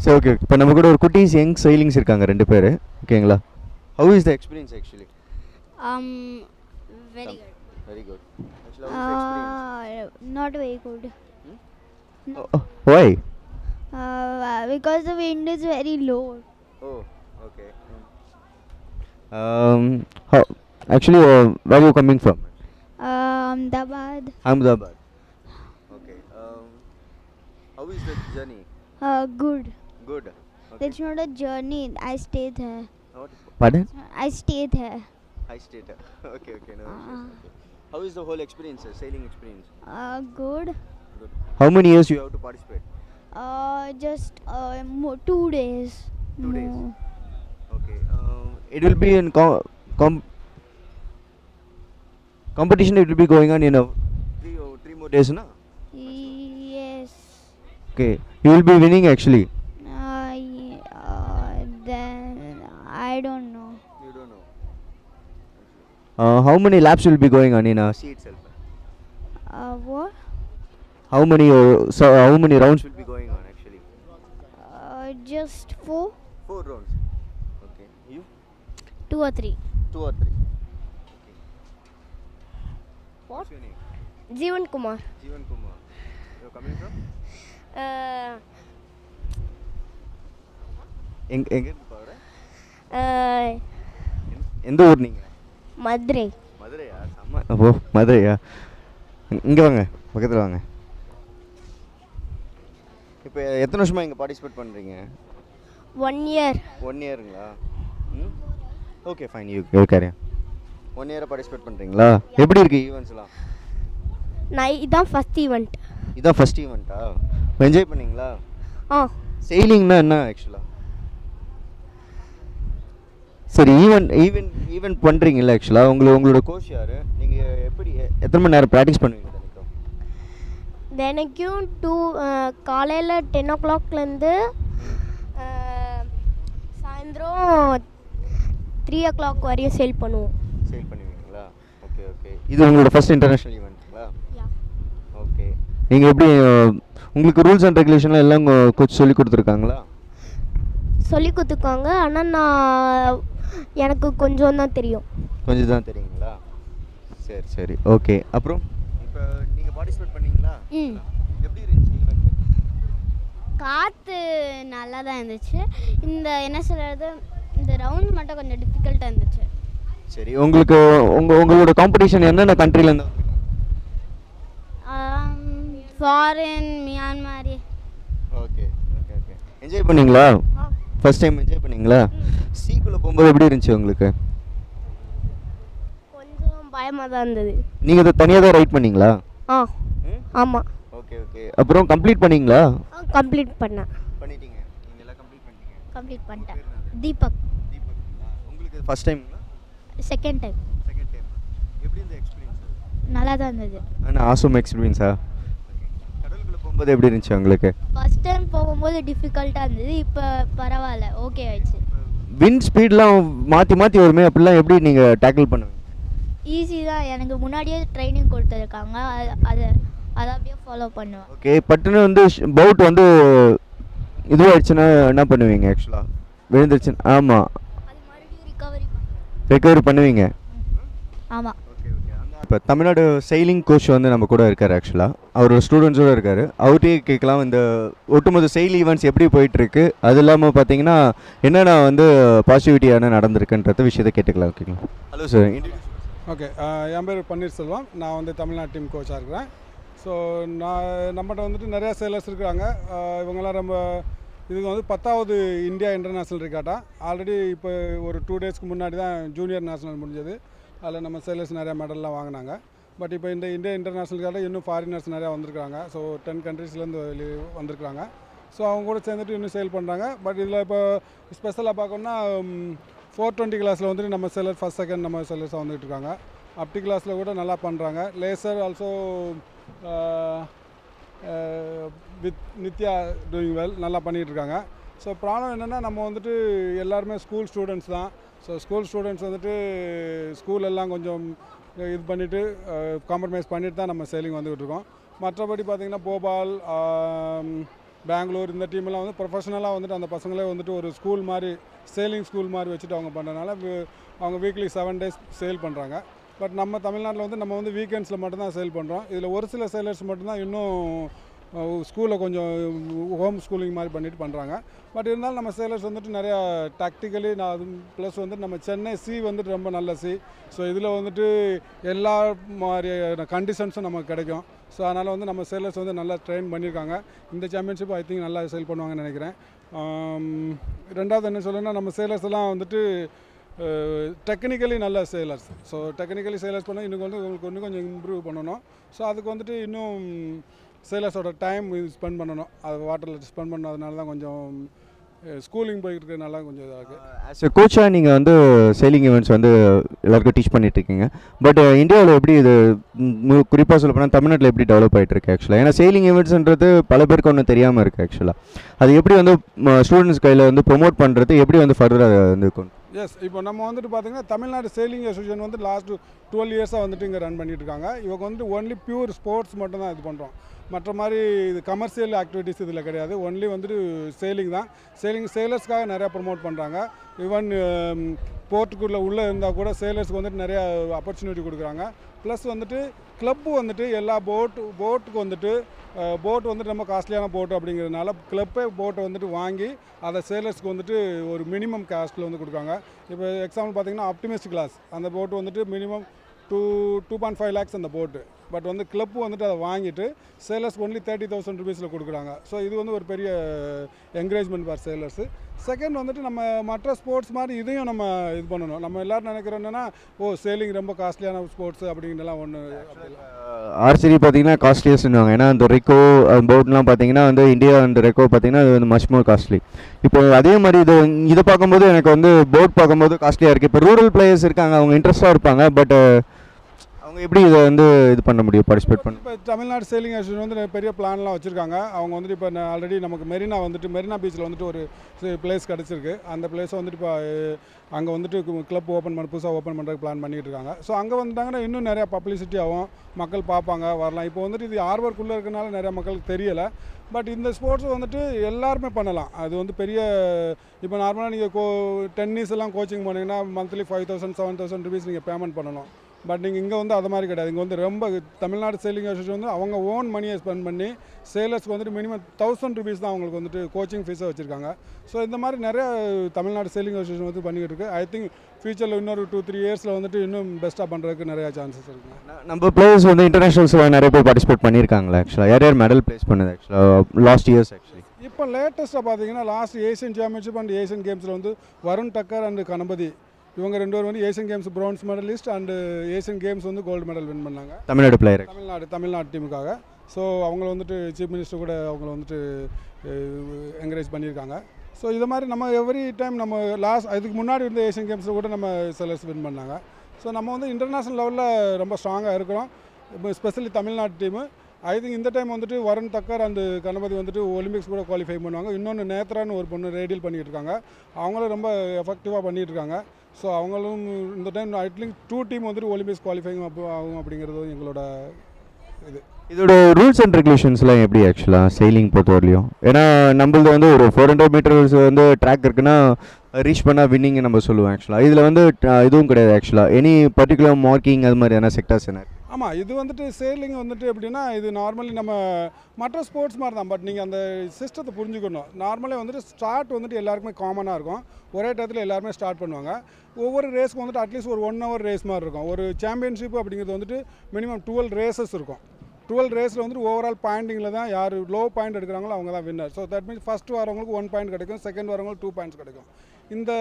சரி, ஓகே. இப்போ நம்ம கூட ஒரு குட்டீஸ் யங் சைலிங்ஸ் இருக்காங்க 2 பேர், ஓகேங்களா? How is the experience actually? Very good. Very good. Actually, how is the experience? Not very good. Why? Because the wind is very low. Oh, okay. How? Actually, where are you coming from? Ahmedabad. Ahmedabad. Okay. How is the journey? Good. Good. Okay. It's not a journey. I stayed there. Pardon? I stayed there. I stayed there. Okay. No issues. Okay. How is the whole experience, sailing experience? Good. Good. How many years you have to participate? Just 2 days. 2 days. more. Okay. It will be in competition. It will be going on in 3 more days, na? Yes. Okay. You will be winning actually. Then I don't know. You don't know. How many laps will be going on in a sea itself? What? How many rounds will be going on actually? Just 4? 4 rounds. Okay. You? 2 or 3. 2 or 3. Okay. What? What's your name? Jeevan Kumar. Jeevan Kumar. You're coming from? எங்க இருந்து போற? எந்த ஊர் நீங்க? Madurai. மதுரையா? ஓ மதுரையா? இங்க வாங்க, பக்கத்துல வாங்க. இப்போ எத்தனை வருஷமா இங்க பார்ட்டிசிபேட் பண்றீங்க? 1 year. 1 இயருங்களா? Okay fine, you carry. 1 இயரா பார்ட்டிசிபேட் பண்றீங்களா? எப்படி இருக்கு ஈவென்ட்ஸ்லாம்? இதான் ஃபர்ஸ்ட் ஈவெண்ட். இதான் ஃபர்ஸ்ட் ஈவென்ட்டா? என்ஜாய் பண்ணீங்களா? செயிலிங்னா என்ன ஆக்சுவலா? சரி, ஈவென்ட் பண்ணுறீங்கல்ல ஆக்சுவலாக உங்களோட கோச் யார்? நீங்கள் எப்படி எத்தனை மணி நேரம் ப்ராக்டிஸ் பண்ணுவீங்க தினைக்கும்? காலையில் 10 o'clockலேருந்து சாயந்தரம் 3 o'clock வரையும் சேல் பண்ணுவீங்களா? Okay okay. இது உங்களோட ஃபர்ஸ்ட் இன்டர்நேஷ்னல் ஈவெண்ட்டுங்களா? ஓகே. நீங்கள் எப்படி உங்களுக்கு ரூல்ஸ் அண்ட் ரெகுலேஷன்லாம் எல்லாம் கோச் சொல்லி கொடுத்துருக்காங்களா? சொல்லி கொடுத்துருக்காங்க, ஆனால் எனக்கு கொஞ்சம் தான் தெரியும். கொஞ்சம் தான் தெரியுங்களா? சரி சரி, ஓகே. அப்புறம் இப்போ நீங்கள் பார்ட்டிசிபேட் பண்ணீங்களா? எப்படி இருந்துச்சு ஈவெண்ட்? காற்று நல்லா தான் இருந்துச்சு. என்ன சொல்கிறது, இந்த ரவுண்ட் மட்டும் கொஞ்சம் டிஃபிகல்ட்டாக இருந்துச்சு. சரி, உங்களோட காம்படிஷன் என்னென்ன கண்ட்ரிலேருந்து? Foreign, Myanmar. Okay okay okay. Enjoy பண்ணீங்களா? ஃபர்ஸ்ட் டைம் என்ஜாய் பண்ணீங்களா? சீக்குள்ளே போகும்போது எப்படி இருந்துச்சு உங்களுக்கு? கொஞ்சம் பயமாக தான் இருந்தது. நீங்கள் இதை தனியாக தான் ரைட் பண்ணீங்களா? ஆமாம். Okay okay. அப்புறம் கம்ப்ளீட் பண்ணீங்களா? கம்ப்ளீட் பண்ணேன். பண்ணிட்டீங்க? நீங்கள் எல்லாம் கம்ப்ளீட் பண்ணிட்டேன். தீபக். உங்களுக்கு ஃபர்ஸ்ட் டைம்ங்களா? Second time. எப்படி இந்த எக்ஸ்பீரியன்ஸ்? நல்லா தான் இருந்தது. ஆசம் எக்ஸ்பீரியன்ஸா? கடலுக்குள்ளே போகும்போது எப்படி இருந்துச்சு உங்களுக்கு? ஃபர்ஸ்ட் டைம் போகும்போது டிஃபிகல்ட்டாக இருந்தது, இப்போ பரவாயில்ல, ஓகே ஆயிடுச்சு. விண்ட் ஸ்பீட்லாம் மாற்றி வருமே, அப்படிலாம் எப்படி நீங்கள் டேக்கிள் பண்ணுவீங்க? ஈஸி தான், எனக்கு முன்னாடியே ட்ரைனிங் கொடுத்துருக்காங்க, அதை அப்படியே ஃபாலோ பண்ணுவேன். ஓகே. பட்டுன்னு பவுட் இதுவாகிடுச்சுன்னா என்ன பண்ணுவீங்க ஆக்சுவலாக? விழுந்துருச்சுன்னு? ஆமாம், அது மறுபடியும் ரெக்கவரி பண்ணுவீங்க. ஆமாம். இப்போ தமிழ்நாடு செயிலிங் கோச் நம்ம கூட இருக்கார் ஆக்சுவலாக. அவரோட ஸ்டூடெண்ட்ஸோடு இருக்கார். அவர்கிட்டயே கேட்கலாம் இந்த ஒட்டுமொத்த செயில் ஈவெண்ட்ஸ் எப்படி போயிட்டுருக்கு, அது இல்லாமல் பார்த்தீங்கன்னா என்னென்ன பாசிட்டிவிட்டியான நடந்திருக்குன்ற விஷயத்தை கேட்டுக்கலாம். ஓகேங்களா? Hello sir. ஓகே, என் பேர் பன்னீர்செல்வம். நான் தமிழ்நாடு டீம் கோச்சாக இருக்கிறேன். ஸோ நம்மகிட்ட நிறையா சேலர்ஸ் இருக்கிறாங்க. இவங்கெல்லாம் இதுக்கு 10வது இந்தியா இன்டர்நேஷ்னல் ரெகாட்டா. ஆல்ரெடி இப்போ ஒரு 2 டேஸ்க்கு முன்னாடி தான் ஜூனியர் நேஷனல் முடிஞ்சது. அதில் நம்ம சேலர்ஸ் நிறையா மெடல்லாம் வாங்கினாங்க. பட் இப்போ இந்த இந்தியா இன்டர்நேஷ்னல் ரெகாட்டா இன்னும் ஃபாரினர்ஸ் நிறையா வந்திருக்காங்க. ஸோ 10 கண்ட்ரீஸ்லேருந்து வந்திருக்காங்க. ஸோ அவங்க கூட சேர்ந்துட்டு இன்னும் சேல் பண்ணுறாங்க. பட் இதில் இப்போ ஸ்பெஷலாக பார்க்கணுன்னா 420 கிளாஸில் நம்ம சேலர் ஃபர்ஸ்ட் செகண்ட் நம்ம சேலர்ஸாக வந்துட்டு இருக்காங்க. அப்டி கிளாஸில் கூட நல்லா பண்ணுறாங்க. Laser also with Nithya doing well, நல்லா பண்ணிகிட்ருக்காங்க. ஸோ ப்ராப்ளம் என்னென்னா நம்ம எல்லாருமே ஸ்கூல் ஸ்டூடெண்ட்ஸ் தான். ஸோ ஸ்கூல் ஸ்டூடெண்ட்ஸ் ஸ்கூலெல்லாம் கொஞ்சம் இது பண்ணிவிட்டு காம்ப்ரமைஸ் பண்ணிட்டு தான் நம்ம சேலிங் வந்துக்கிட்டு இருக்கோம். மற்றபடி பார்த்திங்கன்னா போபால், பெங்களூர் இந்த டீமெல்லாம் ப்ரொஃபஷனலாக அந்த பசங்களே ஒரு ஸ்கூல் மாதிரி, சேலிங் ஸ்கூல் மாதிரி வச்சுட்டு அவங்க பண்ணுறதுனால அவங்க வீக்லி 7 days சேல் பண்ணுறாங்க. பட் நம்ம தமிழ்நாட்டில் நம்ம வீக்கெண்ட்ஸில் மட்டும்தான் சேல் பண்ணுறோம். இதில் ஒரு சில சேலர்ஸ் மட்டும்தான் இன்னும் ஸ்கூலில் கொஞ்சம் ஹோம் ஸ்கூலிங் மாதிரி பண்ணிட்டு பண்ணுறாங்க. பட் இருந்தாலும் நம்ம சேலர்ஸ் நிறையா டாக்டிக்கலி அது ப்ளஸ் நம்ம சென்னை சி ரொம்ப நல்ல சி. ஸோ இதில் எல்லா மாதிரியான கண்டிஷன்ஸும் நமக்கு கிடைக்கும். ஸோ அதனால் நம்ம சேலர்ஸ் நல்லா ட்ரெயின் பண்ணியிருக்காங்க. இந்த சாம்பியன்ஷிப் ஐ திங்க் நல்லா சேல் பண்ணுவாங்கன்னு நினைக்கிறேன். ரெண்டாவது என்ன சொல்லணும்னா நம்ம சேலர்ஸ் எல்லாம் டெக்னிக்கலி நல்ல சேலர்ஸ். ஸோ டெக்னிக்கலி சேலர்ஸ் பண்ணால் இன்னும் உங்களுக்கு இன்னும் கொஞ்சம் இம்ப்ரூவ் பண்ணணும். ஸோ அதுக்கு இன்னும் சேலர்ஸோட டைம் ஸ்பெண்ட் பண்ணணும், அது வாட்டரில் ஸ்பெண்ட் பண்ணதுனால தான் கொஞ்சம் ஸ்கூலிங் போயிட்டு இருக்கிறதுனால கொஞ்சம் இதாக இருக்குது. ஆஸ் எ கோச்சாக நீங்கள் வந்து சேலிங் ஈவெண்ட்ஸ் வந்து எல்லாருக்கும் டீச் பண்ணிட்டுருக்கீங்க. பட் இந்தியாவில் எப்படி இது குறிப்பாக சொல்ல போனால் தமிழ்நாட்டில் எப்படி டெவலப் ஆகிட்டு இருக்கு ஆக்சுவலாக? ஏன்னா சேலிங் ஈவெண்ட்ஸ்ன்றது பல பேருக்கு ஒன்றும் தெரியாமல் இருக்குது ஆக்சுவலாக. அது எப்படி வந்து ஸ்டூடெண்ட்ஸ் கையில் வந்து ப்ரொமோட் பண்ணுறது எப்படி வந்து ஃபர்தராக வந்து கொண்டு? எஸ், இப்போ நம்ம வந்துட்டு பார்த்தீங்கன்னா தமிழ்நாடு சேலிங் அசோசியேஷன் வந்து லாஸ்ட் 12 இயர்ஸாக வந்துட்டு இங்கே ரன் பண்ணிட்டு இருக்காங்க. இவங்க வந்துட்டு ஒன்லி பியூர் ஸ்போர்ட்ஸ் மட்டும் தான் இது பண்ணுறோம். மற்ற மாதிரி இது கமர்ஷியல் ஆக்டிவிட்டீஸ் இதில் கிடையாது. ஒன்லி வந்துட்டு சேலிங் தான். சேலர்ஸ்க்காக நிறையா ப்ரொமோட் பண்ணுறாங்க. ஈவன் போர்ட்டுக்குள்ளே உள்ளே இருந்தால் கூட சேலர்ஸ்க்கு வந்துட்டு நிறையா ஆப்பர்ச்சுனிட்டி கொடுக்குறாங்க. ப்ளஸ் வந்துட்டு கிளப்பு வந்துட்டு எல்லா போட்டுக்கு வந்துட்டு போட் வந்துட்டு ரொம்ப காஸ்ட்லியான போட்டு அப்படிங்கிறதுனால கிளப்பே போட்டை வந்துட்டு வாங்கி அதை சேலர்ஸ்க்கு வந்துட்டு ஒரு மினிமம் காஸ்ட்டில் வந்து கொடுக்குறாங்க. இப்போ எக்ஸாம்பிள் பார்த்தீங்கன்னா ஆப்டிமிஸ்ட் கிளாஸ் அந்த போட்டு வந்துட்டு மினிமம் 2.5 lakhs அந்த போட்டு. பட் வந்து கிளப்பு வந்துட்டு அதை வாங்கிட்டு சேலர்ஸ்க்கு ஒன்லி 30,000 rupeesல கொடுக்குறாங்க. ஸோ இது வந்து ஒரு பெரிய என்கரேஜ்மெண்ட் ஃபார் சேலர்ஸு. செகண்ட் வந்துட்டு நம்ம மற்ற ஸ்போர்ட்ஸ் மாதிரி இதையும் நம்ம இது பண்ணணும். நம்ம எல்லோரும் நினைக்கிறோம் என்னென்னா சேலிங் ரொம்ப காஸ்ட்லியான ஸ்போர்ட்ஸ் அப்படிங்கிறலாம் ஒன்று. ஆர்ச்சரி பார்த்தீங்கன்னா காஸ்ட்லியஸ்ட்னுவாங்க. ஏன்னா அந்த ரெக்கோ போட்லாம் பார்த்தீங்கன்னா வந்து இந்தியா அந்த ரெக்கோ பார்த்தீங்கன்னா அது வந்து மச் மோர் காஸ்ட்லி. இப்போ அதே மாதிரி இதை பார்க்கும்போது எனக்கு வந்து போட் பார்க்கும்போது காஸ்ட்லியாக இருக்குது. இப்போ ரூரல் பிளேயர்ஸ் இருக்காங்க, அவங்க இன்ட்ரெஸ்ட்டாக இருப்பாங்க. பட் அவங்க எப்படி இதை வந்து இது பண்ண முடியும், பார்ட்டிசிபேட் பண்ண? இப்போ தமிழ்நாடு சேலிங் அசோசியேஷன் வந்து பெரிய பிளான்லாம் வச்சுருக்காங்க. அவங்க வந்துட்டு இப்போ ஆல்ரெடி நமக்கு மெரினா பீச்சில் வந்துட்டு ஒரு பிளேஸ் கிடச்சிருக்கு. அந்த பிளேஸை வந்துட்டு இப்போ அங்கே வந்துட்டு கிளப் புதுசாக ஓப்பன் பண்ணுறதுக்கு பிளான் பண்ணிகிட்டு இருக்காங்க. ஸோ அங்கே வந்துட்டாங்கன்னா இன்னும் நிறையா பப்ளிசிட்டி ஆகும், மக்கள் பார்ப்பாங்க, வரலாம். இப்போ வந்துட்டு இது ஆர்வர்க்குள்ளே இருக்கனால நிறையா மக்களுக்கு தெரியலை. பட் இந்த ஸ்போர்ட்ஸ் வந்துட்டு எல்லாருமே பண்ணலாம். அது வந்து பெரிய இப்போ நார்மலாக நீங்கள் டென்னிஸ் எல்லாம் கோச்சிங் பண்ணிங்கன்னா மந்த்லி 5,000 7,000 rupees நீங்கள் பேமெண்ட் பண்ணணும். பட் நீங்கள் இங்கே வந்து அது மாதிரி கிடையாது. இங்கே வந்து ரொம்ப தமிழ்நாடு சேலிங் அசோசியேஷன் வந்து அவங்க ஓன் மணியை ஸ்பெண்ட் பண்ணி சேலர்ஸ்க்கு வந்துட்டு மினிமம் 1,000 rupees தான் அவங்களுக்கு வந்துட்டு கோச்சிங் ஃபீஸாக வச்சுருக்காங்க. ஸோ இந்த மாதிரி நிறையா தமிழ்நாடு சேலிங் அசோசியேஷன் வந்து பண்ணிக்கிட்டு இருக்குது. ஐ திங்க் ஃபியூச்சரில் இன்னொரு 2-3 yearsல வந்துட்டு இன்னும் பெஸ்ட்டாக பண்ணுறதுக்கு நிறையா சான்சஸ் இருக்குங்க. நம்ம பிளேயர்ஸ் வந்து இன்டர்நேஷனல்ஸில் நிறைய பேர் பார்ட்டிசிபேட் பண்ணியிருக்காங்களா ஆக்சுவலாக? யார் மெடல் பிளேஸ் பண்ணுது ஆக்சுவலாக லாஸ்ட் இயர்ஸ்? ஆக்சுவலி இப்போ லேட்டஸ்ட்டாக பார்த்தீங்கன்னா last Asian championship and Asian கேம்ஸில் வந்து வருண் டக்கர் அண்ட் கணபதி இவங்க 2 பேர் வந்து Asian games bronze medalist and Asian games வந்து கோல்டு மெடல் வின் பண்ணாங்க. தமிழ்நாடு பிளேயர் தமிழ்நாடு டீமுக்காக. ஸோ அவங்கள வந்துட்டு சீஃப் மினிஸ்டர் கூட அவங்கள வந்துட்டு என்கரேஜ் பண்ணியிருக்காங்க. ஸோ இது மாதிரி நம்ம எவ்ரி டைம் நம்ம இதுக்கு முன்னாடி இருந்த ஏஷியன் கேம்ஸில் கூட நம்ம செலர்ஸ் வின் பண்ணாங்க. ஸோ நம்ம வந்து இன்டர்நேஷ்னல் லெவலில் ரொம்ப ஸ்ட்ராங்காக இருக்கிறோம். இப்போ specially Tamil Nadu team. I think இந்த டைம் வந்துட்டு வருண் தக்கர் அந்த கணபதி வந்துட்டு ஒலிம்பிக்ஸ் கூட குவாலிஃபை பண்ணுவாங்க. இன்னொன்று நேத்ரான்னு ஒரு பொண்ணு ரேடியல் பண்ணிகிட்டு இருக்காங்க. அவங்களும் ரொம்ப எஃபெக்டிவாக பண்ணிகிட்டு இருக்காங்க. ஸோ அவங்களும் இந்த டைம் அட்லீஸ்ட் 2 டீம் வந்துட்டு ஒலிம்பிக்ஸ் குவாலிஃபைங் ஆகும் அப்படிங்கிறது எங்களோட இது. இதோட ரூல்ஸ் அண்ட் ரெகுலேஷன்ஸ்லாம் எப்படி ஆக்சுவலாக செயிலிங் பொறுத்தவரையிலையும்? ஏன்னா நம்மளது வந்து ஒரு 400 meters வந்து ட்ராக் இருக்குன்னா ரீச் பண்ணால் வின்னிங் நம்ம சொல்லுவோம். ஆக்சுவலாக இதில் வந்து இதுவும் கிடையாது. ஆக்சுவலாக எனி பர்டிகுலர் மார்க்கிங் அது மாதிரியான செக்டர்ஸ் என்ன? ஆமாம், இது வந்துட்டு சேலிங் வந்துட்டு எப்படின்னா இது நார்மலி நம்ம மற்ற ஸ்போர்ட்ஸ் மாதிரி தான். பட் நீங்கள் அந்த சிஸ்டத்தை புரிஞ்சுக்கணும். நார்மலாக வந்துட்டு ஸ்டார்ட் வந்துட்டு எல்லாருக்குமே காமனாக இருக்கும். ஒரே டயத்தில் எல்லாருமே ஸ்டார்ட் பண்ணுவாங்க. ஒவ்வொரு ரேஸ்க்கு வந்துட்டு அட்லீஸ்ட் ஒரு 1 hour ரேஸ் மாதிரி இருக்கும். ஒரு சாம்பியன்ஷிப் அப்படிங்கிறது வந்துட்டு மினிமம் 12 races இருக்கும். 12 ரேஸில் வந்துட்டு ஓவரால் பாயிண்டிங்கில் தான் யார் லோ பாயிண்ட் எடுக்கிறாங்களோ அவங்க தான் winner. So that means first வரவங்களுக்கு 1 point கிடைக்கும், செகண்ட் வரவங்களுக்கு 2 points கிடைக்கும். இந்த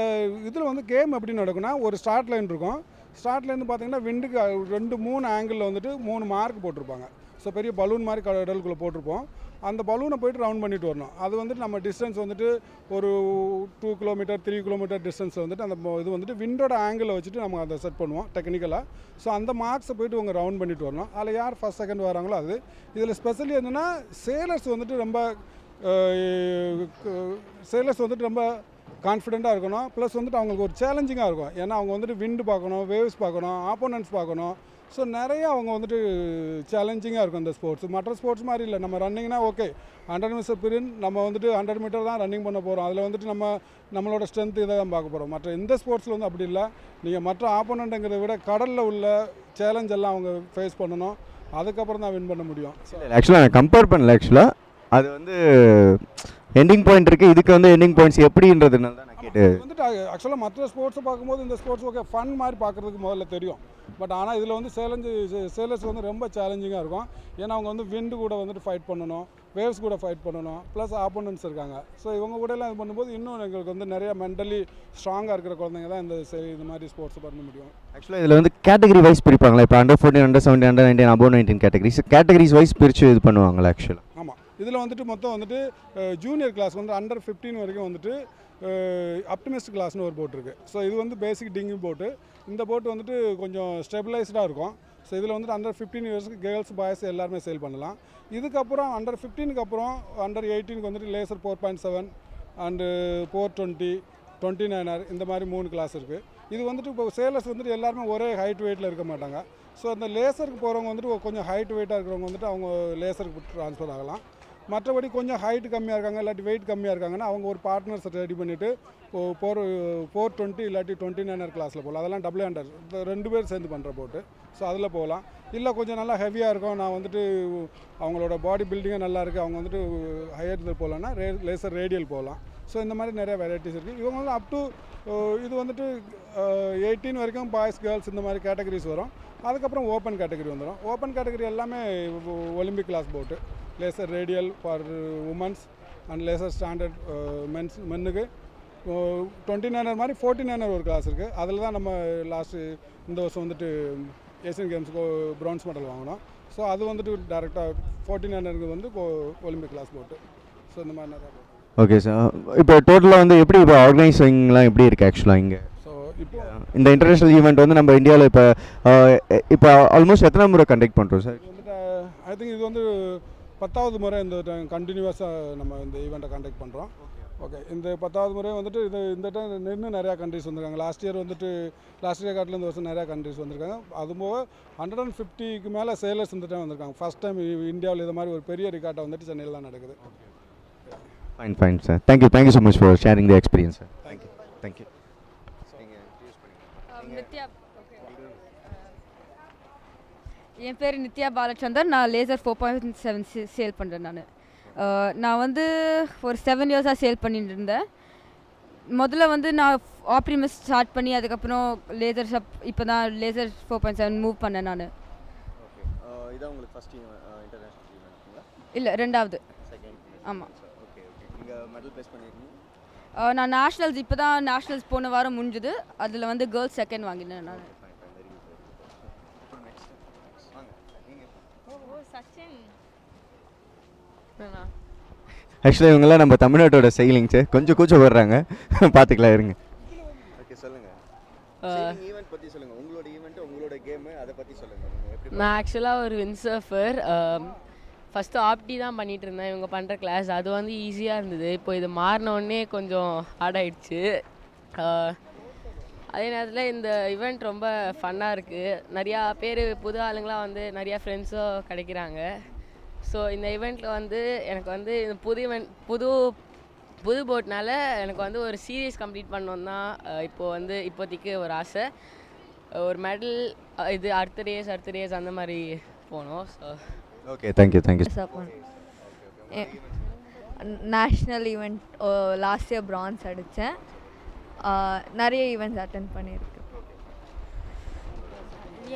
இதில் வந்து கேம் எப்படி நடக்கும்னா ஒரு ஸ்டார்ட் லைன் இருக்கும். ஸ்டார்ட் லைன் பார்த்தீங்கன்னா விண்டுக்கு 2-3 ஆங்கிளில் வந்துட்டு 3 மார்க் போட்டிருப்பாங்க. ஸோ பெரிய பலூன் மாதிரி கடலுக்குள்ளே போட்டிருப்போம். அந்த பலூனை போய்ட்டு ரவுண்ட் பண்ணிட்டு வரணும். அது வந்துட்டு நம்ம டிஸ்டன்ஸ் வந்துட்டு ஒரு 2 kilometer 3 kilometer டிஸ்டன்ஸில் வந்துட்டு அந்த இது வந்துட்டு விண்டோட ஆங்கிளில் வச்சுட்டு நம்ம அதை செட் பண்ணுவோம் டெக்னிக்கலாக. ஸோ அந்த மார்க்ஸை போய்ட்டு அவங்க ரவுண்ட் பண்ணிட்டு வரணும். அதில் யார் ஃபஸ்ட் செகண்ட் வராங்களோ அது. இதில் ஸ்பெஷலி என்னென்னா சேலர்ஸ் வந்துட்டு ரொம்ப கான்ஃபிடெண்ட்டாக இருக்கணும். ப்ளஸ் வந்துட்டு அவங்களுக்கு ஒரு சேலஞ்சிங்காக இருக்கும். ஏன்னா அவங்க வந்துட்டு விண்டு பார்க்கணும், வேவ்ஸ் பார்க்கணும், ஆப்போனன்ட்ஸ் பார்க்கணும். ஸோ நிறைய அவங்க வந்துட்டு சேலஞ்சிங்காக இருக்கும் இந்த ஸ்போர்ட்ஸ். மற்ற ஸ்போர்ட்ஸ் மாதிரி இல்லை. நம்ம ரன்னிங்னா ஓகே 100 meter பீரியட் நம்ம வந்துட்டு 100 meter தான் ரன்னிங் பண்ண போகிறோம். அதில் வந்துட்டு நம்மளோட ஸ்ட்ரென்த் இதை தான் பார்க்க போகிறோம். மற்ற எந்த ஸ்போர்ட்ஸில் வந்து அப்படி இல்லை. நீங்கள் மற்ற ஆப்போனண்ட்டுங்கிறத விட கடலில் உள்ள சேலஞ்ச் எல்லாம் அவங்க ஃபேஸ் பண்ணணும். அதுக்கப்புறம் தான் வின் பண்ண முடியும். ஆக்சுவலாக நான் கம்பேர் பண்ணல. ஆக்சுவலாக அது வந்து எண்டிங் பாயிண்ட் இருக்குது, இதுக்கு வந்து எண்டிங் பாயிண்ட்ஸ் எப்படின்றதுனால தான் நான் கேட்டேன். வந்துட்டு ஆக்சுவலாக மற்ற ஸ்போர்ட்ஸை பார்க்கும்போது இந்த ஸ்போர்ட்ஸ் ஓகே ஃபன் மாதிரி பார்க்குறதுக்கு முதல்ல தெரியும். பட் ஆனால் இதில் வந்து சேலர்ஸ் வந்து ரொம்ப சேலஞ்சிங்காக இருக்கும். ஏன்னா அவங்க வந்து விண்டு கூட வந்துட்டு ஃபைட் பண்ணணும், வேவ்ஸ் கூட ஃபைட் பண்ணணும், ப்ளஸ் ஆப்போனன்ட்ஸ் இருக்காங்க. ஸோ இவங்க கூட எல்லாம் இது பண்ணும்போது இன்னும் எங்களுக்கு வந்து நிறைய மென்டலி ஸ்ட்ராங்காக இருக்கிற குழந்தைங்க தான் இந்த மாதிரி ஸ்போர்ட்ஸ் பண்ண முடியும். ஆக்சுவலாக இதில் வந்து கேட்டகரி வைஸ் பிரிப்பாங்களா? இப்போ under 14, under 17, under 19, above 19 categories wise பிரித்து இது பண்ணுவாங்களா? ஆக்சுவலாக ஆமாம், இதில் வந்துட்டு மொத்தம் வந்துட்டு ஜூனியர் கிளாஸ் வந்து அண்டர் 15 வரைக்கும் வந்துட்டு அப்டிமிஸ்ட் கிளாஸ்னு ஒரு போட் இருக்குது. ஸோ இது வந்து பேசிக் டிங்கி போட்டு. இந்த போட்டு வந்துட்டு கொஞ்சம் ஸ்டெபிளைஸ்டாக இருக்கும். ஸோ இதில் வந்துட்டு அண்டர் 15 இயர்ஸ்க்கு கேர்ள்ஸ் பாய்ஸ் எல்லாருமே சேல் பண்ணலாம். இதுக்கப்புறம் அண்டர் 15க்கு அப்புறம் அண்டர் 18க்கு வந்துட்டு லேசர் 4.7 அண்டு 420, 29R இந்த மாதிரி 3 கிளாஸ் இருக்குது. இது வந்துட்டு இப்போ சேலர்ஸ் வந்துட்டு எல்லாருமே ஒரே ஹைட் வெயிட்டில் இருக்க மாட்டாங்க. ஸோ அந்த லேசருக்கு போகிறவங்க வந்துட்டு கொஞ்சம் ஹைட் வெயிட்டாக இருக்கிறவங்க வந்துட்டு அவங்க லேசருக்கு ட்ரான்ஸ்ஃபர் ஆகலாம். மற்றபடி கொஞ்சம் ஹைட் கம்மியாக இருக்காங்க இல்லாட்டி வெயிட் கம்மியாக இருக்காங்கன்னா அவங்க ஒரு பார்ட்னர்ஸை ரெடி பண்ணிவிட்டு 420 இல்லாட்டி 29R கிளாஸில் போகலாம். அதெல்லாம் டபுள் ஹேண்டர் 2 பேர் சேர்ந்து பண்ணுற போட்டு. ஸோ அதில் போகலாம். இல்லை கொஞ்சம் நல்லா ஹெவியாக இருக்கும், நான் வந்துட்டு அவங்களோட பாடி பில்டிங்கே நல்லா இருக்குது, அவங்க வந்துட்டு ஹையர் இதில் போகலான்னா லேசர் ரேடியல் போகலாம். ஸோ இந்த மாதிரி நிறைய வெரைட்டிஸ் இருக்குது. இவங்க வந்து அப் டு இது வந்துட்டு 18 வரைக்கும் பாய்ஸ் கேர்ள்ஸ் இந்த மாதிரி கேட்டகரிஸ் வரும். அதுக்கப்புறம் ஓப்பன் கேட்டகரி வந்துடும். ஓப்பன் கேட்டகரி எல்லாமே ஒலிம்பிக் கிளாஸ் போட்டு. Laser radial for women's and laser standard மென்னுக்கு 29R மாதிரி 14R ஒரு கிளாஸ் இருக்குது. அதில் தான் நம்ம இந்த வருஷம் வந்துட்டு ஏசியன் கேம்ஸுக்கு ப்ரான்ஸ் மெடல் வாங்கினோம். ஸோ அது வந்துட்டு டேரெக்டாக 14R வந்து ஒலிம்பிக் கிளாஸ் போட்டு. ஸோ இந்த மாதிரி நிறையா. ஓகே சார், இப்போ டோட்டலாக வந்து எப்படி இப்போ ஆர்கனைசிங்லாம் எப்படி இருக்குது ஆக்சுவலாக இங்கே? ஸோ இப்போ இந்த இன்டர்நேஷ்னல் ஈவெண்ட் வந்து நம்ம இந்தியாவில் இப்போ ஆல்மோஸ்ட் எத்தனை முறை கண்டக்ட் பண்ணுறோம் சார்? வந்துட்டு ஐ திங்க் இது வந்து 10வது முறை இந்த கண்டினியூஸாக நம்ம இந்த ஈவெண்ட்டை கண்டக்ட் பண்ணுறோம். ஓகே, இந்த 10வது முறை வந்துட்டு இந்த டைம் இன்னும் நிறையா கண்ட்ரிஸ் வந்திருக்காங்க. லாஸ்ட் இயர் காட்டில் இந்த வருஷம் நிறையா கண்ட்ரிஸ் வந்திருக்காங்க. அதுபோக 150க்கு மேலே சேலர்ஸ் இந்த டைம் வந்திருக்காங்க. ஃபஸ்ட் டைம் இந்தியாவில் இது மாதிரி ஒரு பெரிய ரிகார்ட்டை வந்துட்டு சென்னையில் தான் நடக்குது. Fine sir, thank you so much for sharing the experience sir. Thank you. என் பேர் நித்யா பாலச்சந்தர். நான் லேசர் 4.7 சேல் பண்ணுறேன். நான் வந்து ஒரு 7 இயர்ஸாக சேல் பண்ணிட்டு இருந்தேன். முதல்ல வந்து நான் ஆப்டிமிஸ்ட் ஸ்டார்ட் பண்ணி அதுக்கப்புறம் லேசர் இப்போ தான் லேசர் 4.7 மூவ் பண்ணேன் நான். இதான் உங்களுக்கு ஃபர்ஸ்ட் இன்டர்நேஷனல் ஈவென்ட்ங்களா? இல்லை, 2வது. ஆமாம். நீங்கள் மெடல் ப்ளேஸ் பண்ணிருக்கீங்க? நான் நேஷ்னல்ஸ் இப்போ தான் நேஷ்னல்ஸ் போன வாரம் முடிஞ்சுது. அதில் வந்து கேர்ள்ஸ் செகண்ட் வாங்கினேன் நான். ஆக்சுவலாக இவங்கெல்லாம் நம்ம தமிழ்நாட்டோட செயலிங் சார், கொஞ்சம் கூச்சம் வர்றாங்க, பார்த்துக்கலாம் இருங்க. ஓகே, சொல்லுங்கள். ஈவெண்ட் பற்றி சொல்லுங்கள், உங்களோட ஈவெண்ட், உங்களோட கேமு, அதை பற்றி சொல்லுங்கள். நான் ஆக்சுவலாக ஒரு விண்ட்சர்ஃபர். ஃபஸ்ட்டு ஆப்டி தான் பண்ணிகிட்டு இருந்தேன். இவங்க பண்ணுற கிளாஸ் அது வந்து ஈஸியாக இருந்தது. இப்போ இது மாறினோடனே கொஞ்சம் ஹார்ட் ஆகிடுச்சு. அதே நேரத்தில் இந்த ஈவெண்ட் ரொம்ப ஃபன்னாக இருக்குது. நிறையா பேர் புது ஆளுங்களாம் வந்து நிறையா ஃப்ரெண்ட்ஸும் கிடைக்கிறாங்க. ஸோ இந்த ஈவெண்ட்டில் வந்து எனக்கு வந்து இந்த புது போட்னால எனக்கு வந்து ஒரு சீரீஸ் கம்ப்ளீட் பண்ணோன்னு தான் இப்போதைக்கு ஒரு ஆசை. ஒரு மெடல் இது அடுத்த ரேஸ் அந்த மாதிரி போனோம். So okay, thank you. National event last year France அடித்தேன். நிறைய ஈவெண்ட்ஸ் அட்டென்ட் பண்ணியிருக்கேன்.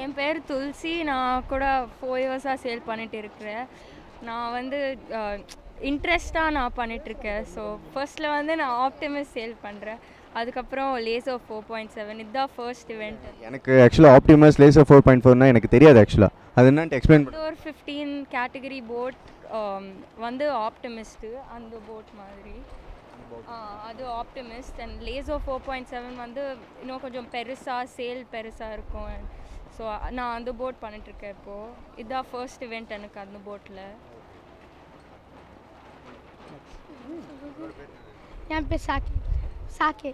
என் பேர் துளசி. நான் கூட 4 இயர்ஸாக சேல் பண்ணிகிட்டு இருக்கிறேன். நான் வந்து இன்ட்ரெஸ்ட்டாக நான் பண்ணிகிட்ருக்கேன். ஸோ ஃபர்ஸ்ட்டில் வந்து நான் ஆப்டிமிஸ்ட் சேல் பண்ணுறேன். அதுக்கப்புறம் லேசர் 4.7 இதுதான் ஃபர்ஸ்ட் இவெண்ட். எனக்கு ஆக்சுவலாக ஆப்டிமஸ் லேசர் 4.4னா எனக்கு தெரியாது ஆக்சுவலாக. அது என்னன்னு எக்ஸ்பிளைன் பண்ணு. ஒரு 15 கேட்டகரி போட் வந்து ஆப்டிமிஸ்ட்டு அந்த போட் மாதிரி. அது ஆப்டிமிஸ்ட். அண்ட் லேசர் 4.7 வந்து இன்னும் கொஞ்சம் பெருசாக இருக்கும். ஸோ நான் அந்த போட் பண்ணிட்டுருக்கேன் இப்போது. இதுதான் ஃபர்ஸ்ட் இவெண்ட் எனக்கு அந்த போட்டில். என் பேர் சாக்கே.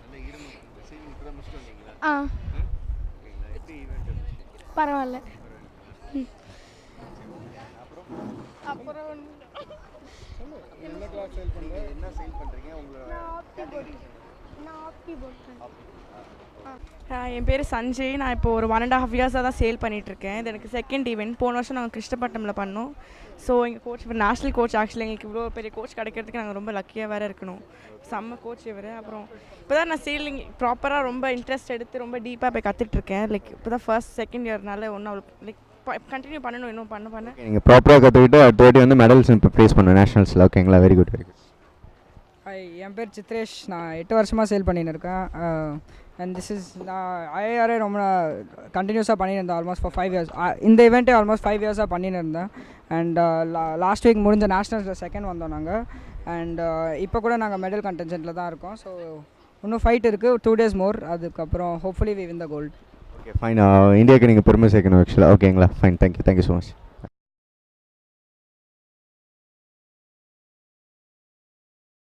பரவாயில்ல. அப்புறம் என் பேர் சஞ்சய். நான் இப்போ ஒரு 1.5 இயர்ஸாக தான் சேல் பண்ணிகிட்ருக்கேன். இது எனக்கு செகண்ட் ஈவெண்ட். போன வருஷம் நாங்கள் கிருஷ்ணப்பட்டினமில் பண்ணோம். ஸோ எங்கள் கோச் இப்போ நேஷ்னல் கோச். ஆக்சுவலி எங்களுக்கு இவ்வளோ பெரிய கோச் கிடைக்கிறதுக்கு நாங்கள் ரொம்ப லக்கியாக வேறு இருக்கணும். செம்ம கோச் இவர். அப்புறம் இப்போ தான் நான் சேலிங் ப்ராப்பராக ரொம்ப இன்ட்ரெஸ்ட் எடுத்து ரொம்ப டீப்பாக போய் கற்றுட்ருக்கேன். லைக் இப்போ தான் ஃபர்ஸ்ட் செகண்ட் இயர்னால ஒன்றும் லைக் கண்டினியூ பண்ணணும் இன்னும் பண்ண நீங்கள் ப்ராப்பராக கற்றுக்கிட்டு அடுத்த வாட்டி வந்து மெடல்ஸ் இப்போ ப்ளேஸ் பண்ணணும் நேஷனல்ஸில். ஓகேங்களா? Very good very good. Hi, என் பேர் சித்ரேஷ். நான் 8 வருஷமாக சேல் பண்ணின்னு இருக்கேன். அண்ட் திஸ் இஸ் நான் ஐஆர்ஏ ரொம்ப கண்டினியூஸாக பண்ணின்னு இருந்தேன் ஆல்மோஸ்ட் ஃபார் 5 இயர்ஸ். இந்த இவெண்ட்டே ஆல்மோஸ்ட் 5 இயர்ஸாக பண்ணின்னு இருந்தேன். அண்ட் லாஸ்ட் வீக் முடிஞ்ச நேஷ்னல்ஸில் செகண்ட் வந்தோம் நாங்கள். அண்ட் இப்போ கூட நாங்கள் மெடல் கண்டென்ஷனில் தான் இருக்கோம். ஸோ இன்னும் ஃபைட் இருக்குது, 2 days மோர். அதுக்கப்புறம் hopefully we win the gold. Okay fine. இந்தியாவுக்கு நீங்கள் பெருமை சேர்க்கணும் ஆக்சுவலாக. ஓகேங்களா? Fine, thank you so much.